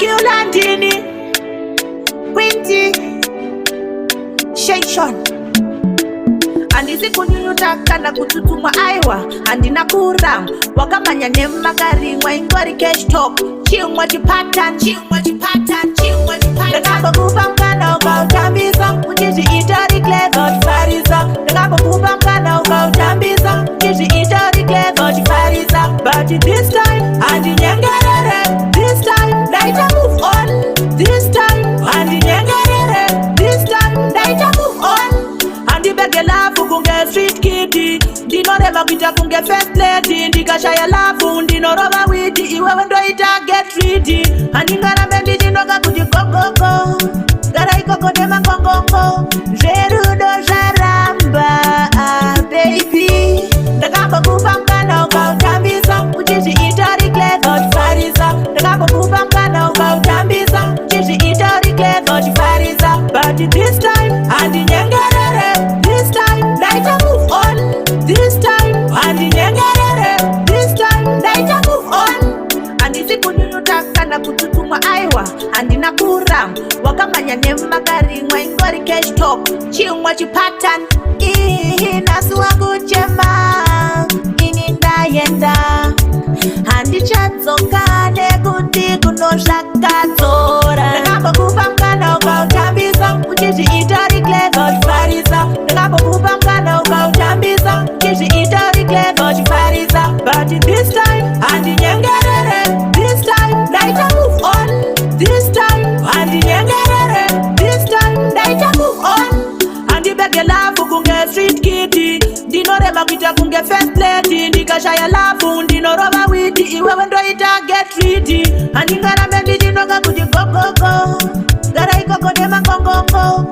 Kiulandini Quinty Shation Andisi kunyunyutaka na kututuma aiwa andina kuram wakamanya nemakarimwa ingori cash talk chimwa chipatan ndakapokupa mkana ukautambisa uchiziitori clever chifarisa ndakapokupa mkana ukautambisa uchiziitori clever chifarisa but this time andinyengerere this time ndaita move on this time andinyengerere this time ndaita move on andibege lafu kunge street kitty ndinorema kuita kunge first lady ndikashaya lafu ndinoroba witi iwewe ndoita get ready andingarambe ndichinoka kuti kokoko gara ikokode makongongo zverudo zvaramba baby ndakapokupa mkana ukautambisa uchizviitori clever chifarisa ndakapokupa mkana ukautambisa uchizviitori clever chifarisa but this time andinyengerere this time ndaita move on this time andinyengerere this time ndaita move on andisi kunyunyutaka na kututuma aiwa andina kuram wakamanya nemakarimwa ingori cash talk chimwa chipatan nasu wangu chema ini ndayenda handichatsoka nekuti kunosvakadzora ndakapokupa mkana ukautambisa uchizviitori clever chifarisa ndakapokupa mkana ukautambisa uchizviitori clever chifarisa but this time handinyengerere this time ndaita move on this time handinyengerere this time ndaita move on andibege lafu kunge street kitty ndinorema kuita kunge first lady ndikashaya lafu ndinoroba witi iwewe ndoita get ready andingarambe ndichinoka kuti kokoko gara ikokode makongongo